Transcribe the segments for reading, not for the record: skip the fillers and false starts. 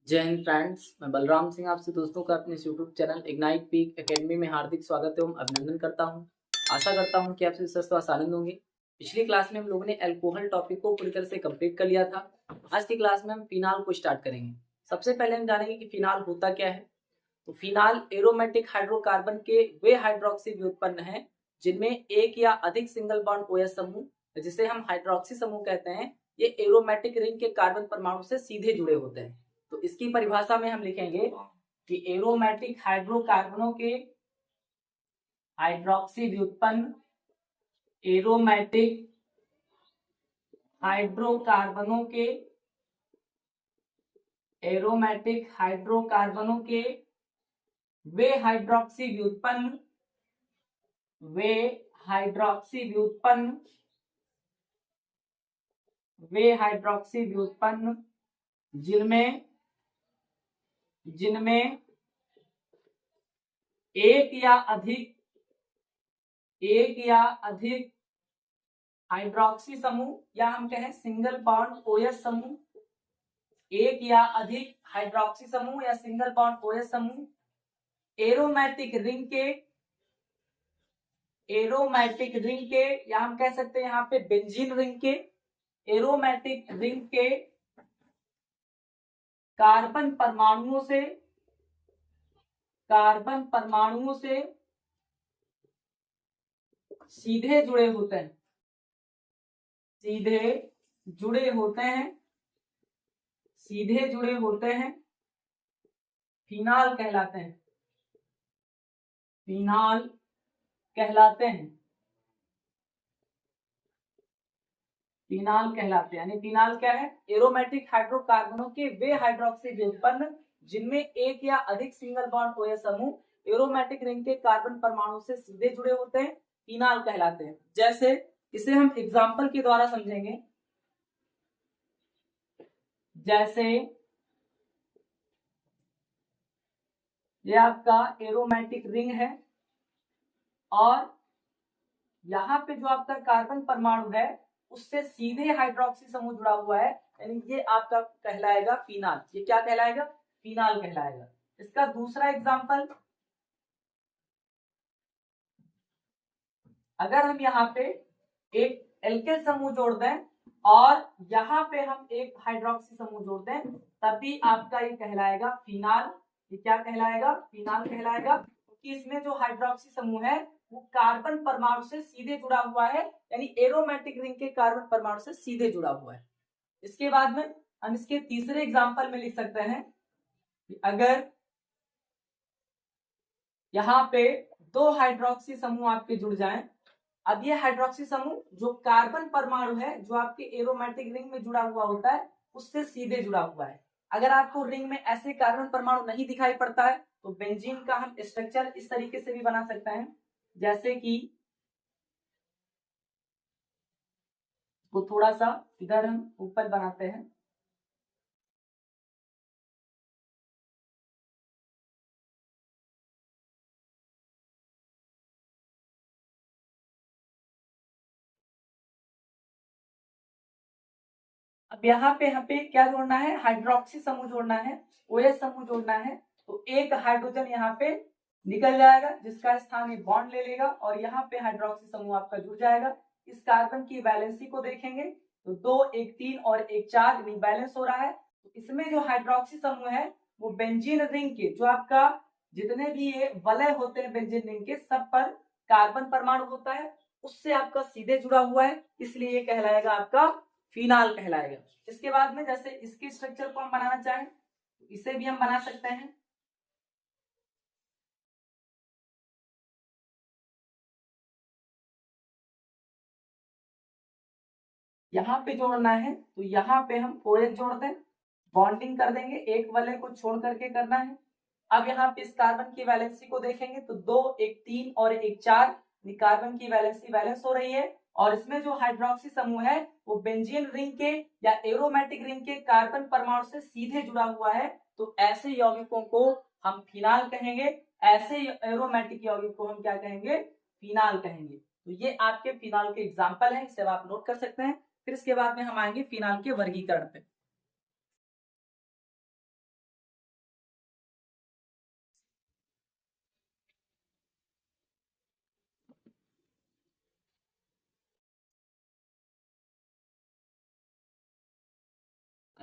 जय हिंद फ्रेंड्स, मैं बलराम सिंह आपसे दोस्तों का अपने YouTube channel ignite peak academy में हार्दिक स्वागत एवं अभिनंदन करता हूं। आशा करता हूं कि आप सभी स्वस्थ व आनंद होंगे। पिछली क्लास में हम लोगों ने अल्कोहल टॉपिक को पूरी तरह से कंप्लीट कर लिया था। आज की क्लास में हम फिनाल को स्टार्ट करेंगे। सबसे पहले हम जानेंगे कि फिनाल होता क्या है। तो फिनाल एरोमेटिक हाइड्रोकार्बन के वे हाइड्रोक्सी व्युत्पन्न है जिनमें एक या अधिक सिंगल बॉन्ड OH समूह, जिसे हम हाइड्रोक्सी समूह कहते हैं, ये एरोमेटिक रिंग के कार्बन परमाणु से सीधे जुड़े होते हैं। तो इसकी परिभाषा में हम लिखेंगे कि एरोमेटिक हाइड्रोकार्बनों के हाइड्रोक्सी व्युत्पन्न एरोमेटिक हाइड्रोकार्बनों के एरोमेटिक हाइड्रोकार्बनों के वे हाइड्रोक्सी व्युत्पन्न वे हाइड्रोक्सी व्युत्पन्न वे हाइड्रोक्सी व्युत्पन्न जिनमें जिनमें एक या अधिक हाइड्रोक्सी समूह या हम कहें सिंगल बॉन्ड OH समूह, एक या अधिक हाइड्रोक्सी समूह या सिंगल बॉन्ड OH समूह एरोमेटिक रिंग के या हम कह सकते हैं यहाँ पे बेंजीन रिंग के, एरोमेटिक रिंग के कार्बन परमाणुओं से सीधे जुड़े होते हैं फिनाल कहलाते हैं। यानी फिनाल क्या है? एरोमेटिक हाइड्रोकार्बनों के वे हाइड्रोक्सी व्युत्पन्न जिनमें एक या अधिक सिंगल बॉन्ड OH समूह एरोमेटिक रिंग के कार्बन परमाणु से सीधे जुड़े होते हैं, फिनाल कहलाते हैं। जैसे इसे हम एग्जाम्पल के द्वारा समझेंगे। जैसे ये आपका एरोमेटिक रिंग है और यहाँ पे जो आपका कार्बन परमाणु है उससे सीधे हाइड्रोक्सी समूह जुड़ा हुआ है, यानी ये आपका कहलाएगा फिनाल। ये क्या कहलाएगा? फिनाल कहलाएगा। इसका दूसरा एग्जांपल, अगर हम यहाँ पे एक एल्केल समूह जोड़ दें और यहाँ पे हम एक हाइड्रोक्सी समूह जोड़ दें, तभी आपका ये कहलाएगा फिनाल। ये क्या कहलाएगा? फिनाल कहलाएगा, क्योंकि इसमें जो हाइड्रोक्सी समूह है वो कार्बन परमाणु से सीधे जुड़ा हुआ है, यानी एरोमेटिक रिंग के कार्बन परमाणु से सीधे जुड़ा हुआ है। इसके बाद में हम इसके तीसरे एग्जांपल में लिख सकते हैं कि अगर यहाँ पे दो हाइड्रोक्सी समूह आपके जुड़ जाएं, अब ये हाइड्रोक्सी समूह जो कार्बन परमाणु है जो आपके एरोमेटिक रिंग में जुड़ा हुआ होता है उससे सीधे जुड़ा हुआ है। अगर आपको रिंग में ऐसे कार्बन परमाणु नहीं दिखाई पड़ता है तो बेंजीन का हम स्ट्रक्चर इस तरीके से भी बना सकते हैं, जैसे कि वो थोड़ा सा इधर हम ऊपर बनाते हैं। अब यहाँ पे क्या जोड़ना है? हाइड्रोक्सी समूह जोड़ना है, OH समूह जोड़ना है। तो एक हाइड्रोजन यहाँ पे निकल जाएगा जिसका स्थान ये बॉन्ड ले लेगा और यहाँ पे हाइड्रोक्सी समूह आपका जुड़ जाएगा। इस कार्बन की वैलेंसी को देखेंगे तो 2 1 3 और 1 4 यानी बैलेंस हो रहा है। तो इसमें जो हाइड्रोक्सी समूह है वो बेंजीन रिंग के जो आपका जितने भी ये वलय होते हैं बेंजीन रिंग के सब पर कार्बन परमाणु होता है उससे आपका सीधे जुड़ा हुआ है, इसलिए ये कहलाएगा आपका फिनाल कहलाएगा। इसके बाद में जैसे इसके स्ट्रक्चर को हम बनाना चाहें तो इसे भी हम बना सकते हैं। यहाँ पे जोड़ना है तो यहाँ पे हम OH जोड़ दें, बॉन्डिंग कर देंगे, एक वलय को छोड़ करके करना है। अब यहाँ पे इस कार्बन की वैलेंसी को देखेंगे तो 2 1 3 और 1 4 कार्बन की वैलेंसी बैलेंस हो रही है और इसमें जो हाइड्रोक्सी समूह है वो बेंजीन रिंग के या एरोमेटिक रिंग के कार्बन परमाणु से सीधे जुड़ा हुआ है। तो ऐसे यौगिकों को हम फिनाल कहेंगे, ऐसे एरोमेटिक यौगिक को हम क्या कहेंगे? फिनाल कहेंगे। तो ये आपके फिनाल के एग्जाम्पल है, इसे आप नोट कर सकते हैं। फिर इसके बाद में हम आएंगे फिनाल के वर्गीकरण पे।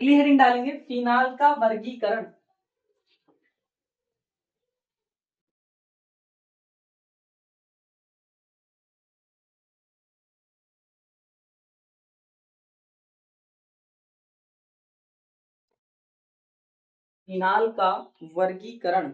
अगली हेडिंग डालेंगे फिनाल का वर्गीकरण। फिनाल का वर्गीकरण।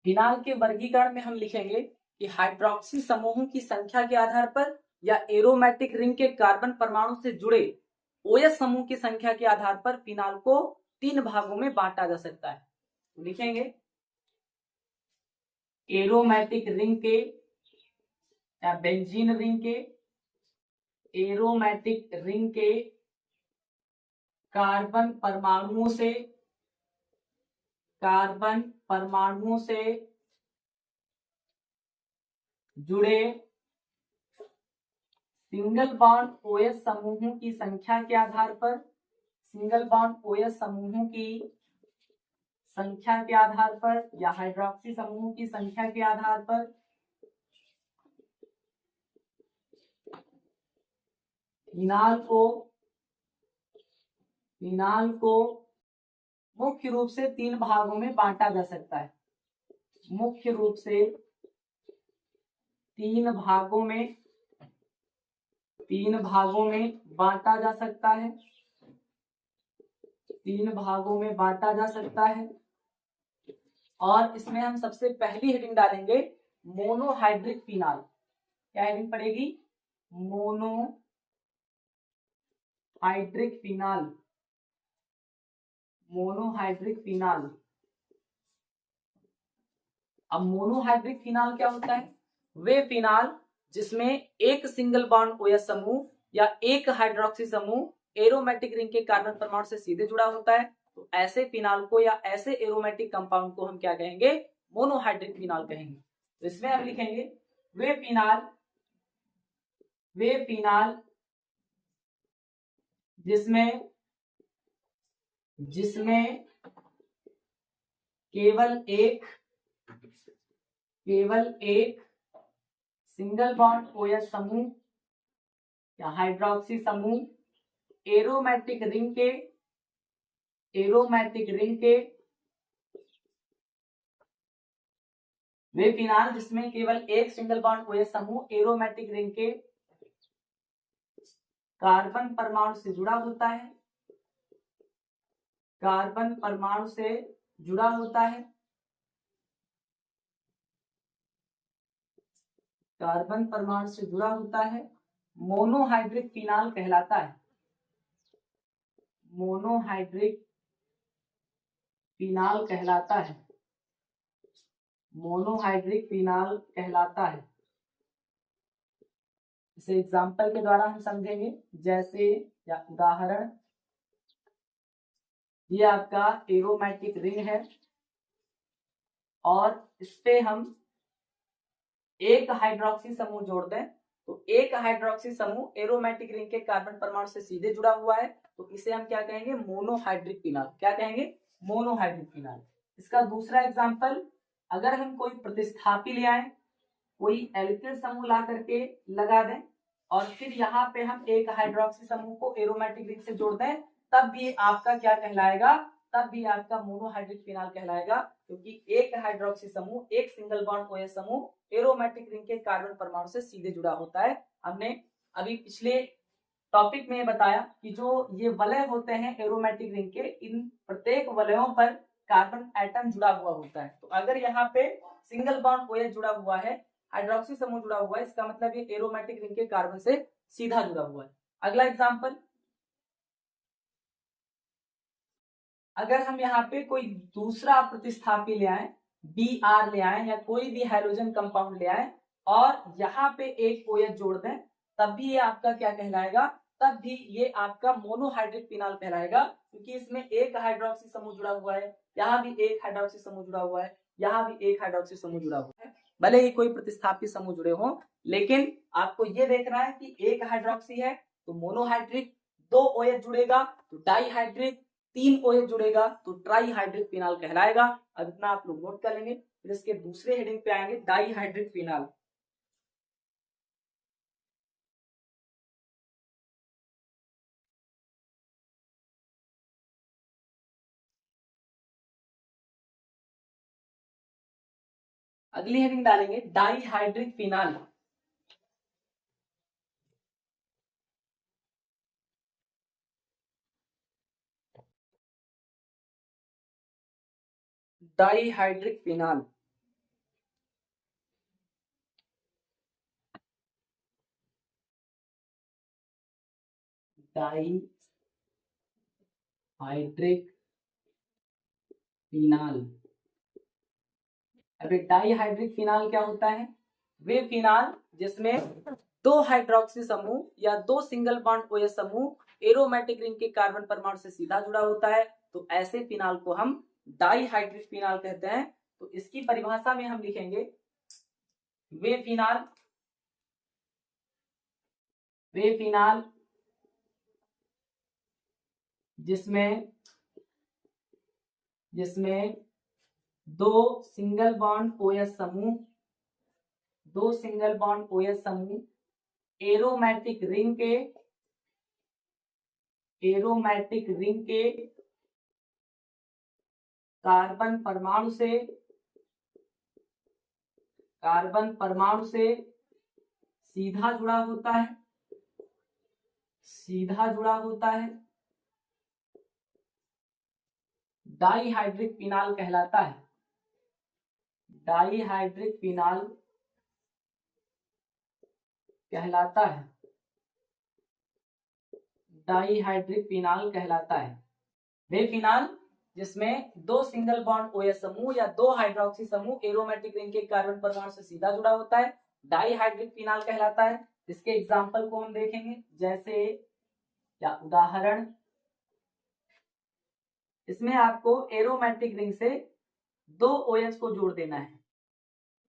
फिनाल के वर्गीकरण में हम लिखेंगे कि हाइड्रोक्सी समूहों की संख्या के आधार पर या एरोमेटिक रिंग के कार्बन परमाणु से जुड़े OH समूह की संख्या के आधार पर फिनाल को 3 भागों में बांटा जा सकता है। तो लिखेंगे एरोमेटिक रिंग के या बेंजीन रिंग के, एरोमेटिक रिंग के कार्बन परमाणुओं से जुड़े सिंगल बॉन्ड OH समूहों की संख्या के आधार पर, सिंगल बॉन्ड OH समूहों की संख्या के आधार पर या हाइड्रोक्सी समूहों की संख्या के आधार पर फिनाल को मुख्य रूप से 3 भागों में बांटा जा सकता है। मुख्य रूप से 3 भागों में बांटा जा सकता है। 3 भागों में बांटा जा सकता है। और इसमें हम सबसे पहली हेडिंग डालेंगे मोनोहाइड्रिक फिनाल। क्या हेडिंग पड़ेगी? Monohydric phenol. Monohydric phenol. अब मोनोहाइड्रिक फिनाल क्या होता है? वे फिनाल जिसमें एक सिंगल बॉन्ड OH समूह या एक हाइड्रोक्सी समूह एरोमेटिक रिंग के कार्बन परमाणु से सीधे जुड़ा होता है, तो ऐसे फिनाल को या ऐसे एरोमेटिक कंपाउंड को हम क्या कहेंगे? मोनोहाइड्रिक फिनाल कहेंगे। तो इसमें हम लिखेंगे वे फिनाल जिसमें केवल एक सिंगल बॉन्ड OH समूह या हाइड्रोक्सी समूह एरोमेटिक रिंग के वे फिनाल जिसमें केवल एक सिंगल बॉन्ड OH समूह एरोमेटिक रिंग के कार्बन परमाणु से जुड़ा होता है, कार्बन परमाणु से जुड़ा होता है, कार्बन परमाणु से जुड़ा होता है, मोनोहाइड्रिक फिनाल कहलाता है। मोनोहाइड्रिक फिनाल कहलाता है। मोनोहाइड्रिक फिनाल कहलाता है। इसे एग्जाम्पल के द्वारा हम समझेंगे। जैसे या उदाहरण, ये आपका एरोमेटिक रिंग है और इस पे हम एक हाइड्रोक्सी समूह जोड़ दें, तो एक हाइड्रोक्सी समूह एरोमेटिक रिंग के कार्बन परमाणु से सीधे जुड़ा हुआ है, तो इसे हम क्या कहेंगे? Monohydric phenol. क्या कहेंगे? Monohydric phenol. इसका दूसरा एग्जांपल, अगर हम कोई प्रतिस्थापी ले आए, कोई एल्किल समूह ला करके लगा दें और फिर यहाँ पे हम एक हाइड्रोक्सी समूह को एरोमेटिक रिंग से जोड़ दें, तब भी आपका क्या कहलाएगा? तब भी आपका मोनोहाइड्रिक फिनाल कहलाएगा, क्योंकि एक हाइड्रोक्सी समूह, एक सिंगल बॉन्ड OH समूह एरोमेटिक रिंग के कार्बन परमाणु से सीधे जुड़ा होता है। हमने अभी पिछले टॉपिक में बताया कि जो ये वलय होते हैं एरोमेटिक रिंग के, इन प्रत्येक वलयों पर कार्बन एटम जुड़ा हुआ होता है। तो अगर यहाँ पे सिंगल बॉन्ड OH जुड़ा हुआ है, हाइड्रोक्सी समूह जुड़ा हुआ है, इसका मतलब ये एरोमेटिक रिंग के कार्बन से सीधा जुड़ा हुआ है। अगला एग्जांपल, अगर हम यहाँ पे कोई दूसरा प्रतिस्थापी ले आए, Br ले आए या कोई भी हाइड्रोजन कंपाउंड ले आए और यहाँ पे एक OH जोड़ दें, तब भी ये आपका क्या कहलाएगा? तब भी ये आपका मोनोहाइड्रिक फिनाल कहलाएगा, क्योंकि इसमें एक हाइड्रोक्सी समूह जुड़ा हुआ है, यहाँ भी एक हाइड्रोक्सी समूह जुड़ा हुआ है, यहाँ भी एक हाइड्रोक्सी समूह जुड़ा हुआ है। भले ही कोई प्रतिस्थापी समूह जुड़े हों, लेकिन आपको ये देखना है कि एक हाइड्रोक्सी है तो मोनोहाइड्रिक, 2 OH जुड़ेगा तो डाईहाइड्रिक, 3 OH जुड़ेगा तो ट्राईहाइड्रिक फिनाल कहलाएगा। अब इतना आप लोग नोट कर लेंगे। फिर इसके दूसरे हेडिंग पे आएंगे डाईहाइड्रिक फिनाल। अगली हेडिंग डालेंगे dihydric phenol. Dihydric phenol. Dihydric phenol. अब डाईहाइड्रिक फिनाल क्या होता है? वे फिनाल जिसमें दो हाइड्रोक्सी समूह या दो सिंगल बॉन्ड OH समूह एरोमेटिक रिंग के कार्बन परमाणु से सीधा जुड़ा होता है, तो ऐसे फिनाल को हम डाईहाइड्रिक फिनाल कहते हैं। तो इसकी परिभाषा में हम लिखेंगे वे फिनाल जिसमें दो सिंगल बॉन्ड OH समूह एरोमेटिक रिंग के कार्बन परमाणु से सीधा जुड़ा होता है, डाईहाइड्रिक फिनाल कहलाता है। डाईहाइड्रिक फिनाल कहलाता है। वे फिनाल जिसमें दो सिंगल बॉन्ड OH समूह या दो हाइड्रोक्सी समूह एरोमेटिक रिंग के कार्बन परमाणु से सीधा जुड़ा होता है, डाईहाइड्रिक फिनाल कहलाता है। इसके एग्जाम्पल को हम देखेंगे, जैसे या उदाहरण, इसमें आपको एरोमेटिक रिंग से दो OH को जोड़ देना है,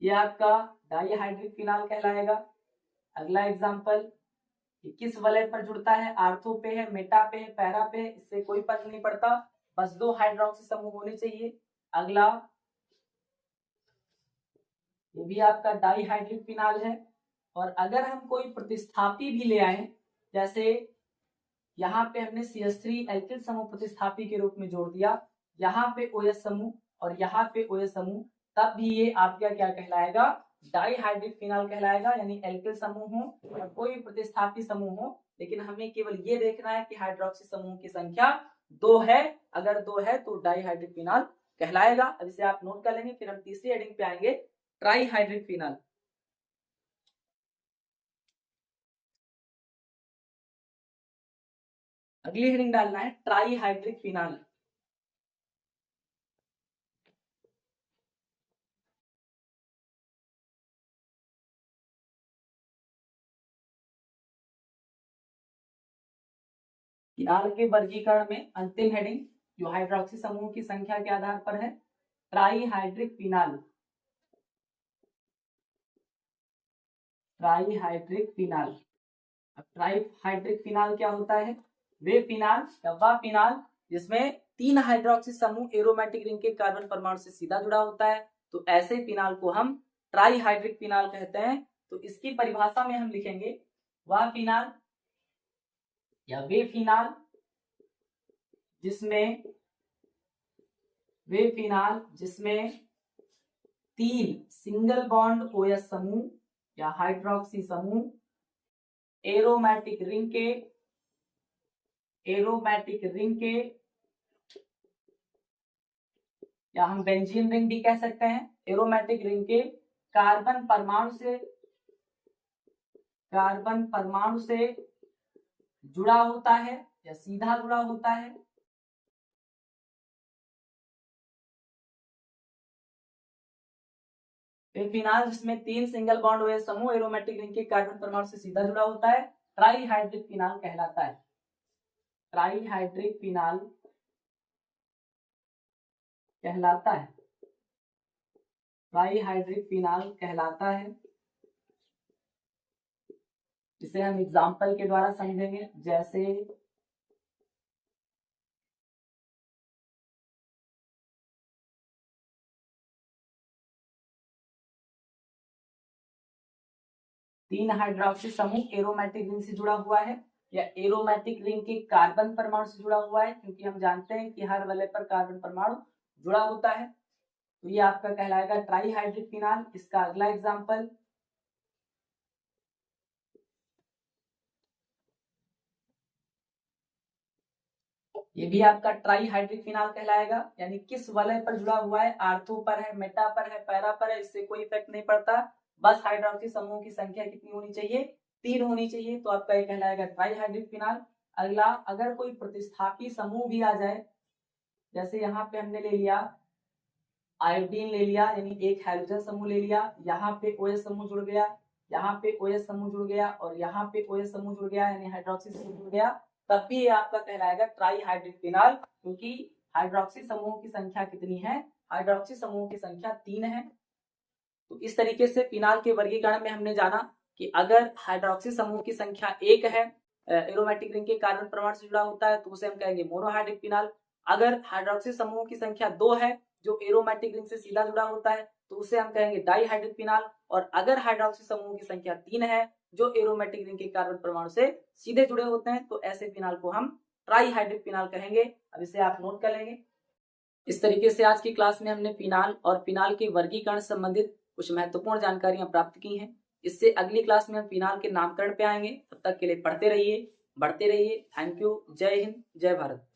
यह आपका डाईहाइड्रिक फिनाल कहलाएगा। अगला एग्जाम्पल, किस वलय पर जुड़ता है? आर्थो पे है, मेटा पे है, पैरा पे है, इससे कोई फर्क नहीं पड़ता, बस दो हाइड्रोक्सी समूह होने चाहिए। अगला, ये भी आपका डाईहाइड्रिक फिनाल है। और अगर हम कोई प्रतिस्थापी भी ले आए, जैसे यहाँ पे हमने CH3 एल्किल समूह प्रतिस्थापी के रूप में जोड़ दिया, यहाँ पे OH समूह और यहाँ पे OH समूह, तब भी ये आपका क्या कहलाएगा? डाईहाइड्रिक फिनाल कहलाएगा। यानी एल्किल समूह हो और कोई प्रतिस्थापी समूह हो, लेकिन हमें केवल ये देखना है कि हाइड्रोक्सी समूह की संख्या 2 है, अगर 2 है तो डाईहाइड्रिक फिनाल कहलाएगा। अब इसे आप नोट कर लेंगे। फिर हम तीसरी हेडिंग पे आएंगे, ट्राईहाइड्रिक फिनाल। अगली हेडिंग डालना है ट्राईहाइड्रिक फिनाल। फिनाल के वर्गीकरण में अंतिम हेडिंग जो हाइड्रोक्सी समूह की संख्या के आधार पर है, ट्राईहाइड्रिक फिनाल। अब ट्राईहाइड्रिक फिनाल क्या होता है? वे फिनाल या वह फिनाल जिसमें तीन हाइड्रोक्सी समूह एरोमेटिक रिंग के कार्बन परमाणु से सीधा जुड़ा होता है, तो ऐसे फिनाल को हम ट्राईहाइड्रिक फिनाल कहते हैं। तो इसकी परिभाषा में हम लिखेंगे वह फिनाल या वे फिनाल जिसमें तीन सिंगल बॉन्ड OH समूह या हाइड्रोक्सी समूह एरोमेटिक रिंग के या हम बेंजीन रिंग भी कह सकते हैं, एरोमेटिक रिंग के कार्बन परमाणु से जुड़ा होता है या सीधा जुड़ा होता है। फिनाल जिसमें तीन सिंगल बॉन्ड OH समूह एरोमेटिक रिंग के कार्बन परमाणु से सीधा जुड़ा होता है, ट्राईहाइड्रिक फिनाल कहलाता है। ट्राईहाइड्रिक फिनाल कहलाता है। इसे हम एग्जाम्पल के द्वारा समझेंगे, जैसे 3 हाइड्रोक्सी समूह एरोमेटिक रिंग से जुड़ा हुआ है या एरोमेटिक रिंग के कार्बन परमाणु से जुड़ा हुआ है, क्योंकि हम जानते हैं कि हर वलय पर कार्बन परमाणु जुड़ा होता है। तो ये आपका कहलाएगा ट्राईहाइड्रिक फिनाल। इसका अगला एग्जांपल, ये भी आपका ट्राईहाइड्रिक फिनाल कहलाएगा, यानी किस वलय पर जुड़ा हुआ है, आर्थो पर है, मेटा पर है, पैरा पर है, इससे कोई इफेक्ट नहीं पड़ता, बस हाइड्रोक्सी समूह की संख्या कितनी होनी चाहिए, 3 होनी चाहिए, तो आपका ये कहलाएगा ट्राईहाइड्रिक फिनाल। अगला, अगर कोई प्रतिस्थापी समूह भी आ जाए, जैसे यहाँ पे हमने ले लिया आयोडीन ले लिया, यानी एक हाइड्रोजन समूह ले लिया, यहाँ पे OH समूह जुड़ गया, यहाँ पे OH समूह जुड़ गया और यहाँ पे OH समूह जुड़ गया, यानी हाइड्रोक्सी समूह जुड़ गया, तब भी ये आपका कहलाएगा ट्राईहाइड्रिक फिनाल, क्योंकि हाइड्रोक्सी समूह की संख्या कितनी है, हाइड्रोक्सी समूह की संख्या 3 है। तो इस तरीके से फिनाल के वर्गीकरण में हमने जाना कि अगर हाइड्रोक्सी समूह की संख्या 1 है, एरोमेटिक रिंग के कार्बन परमाणु से जुड़ा होता है, तो उसे हम कहेंगे मोनोहाइड्रिक फिनाल। अगर हाइड्रोक्सी समूह की संख्या 2 है, जो एरोमेटिक रिंग से सीधा जुड़ा होता है, तो उसे हम कहेंगे डाईहाइड्रिक फिनाल। और अगर हाइड्रोक्सी समूह की संख्या 3 है, जो एरोमेटिक रिंग के कार्बन परमाणु से सीधे जुड़े होते हैं, तो ऐसे फिनाल को हम ट्राईहाइड्रिक फिनाल कहेंगे। अब इसे आप नोट कर लेंगे। इस तरीके से आज की क्लास में हमने फिनाल और फिनाल के वर्गीकरण संबंधित कुछ महत्वपूर्ण जानकारियां प्राप्त की हैं। इससे अगली क्लास में हम फिनाल के नामकरण पे आएंगे। तब तक के लिए पढ़ते रहिए, बढ़ते रहिए। Thank you. जय हिंद, जय भारत।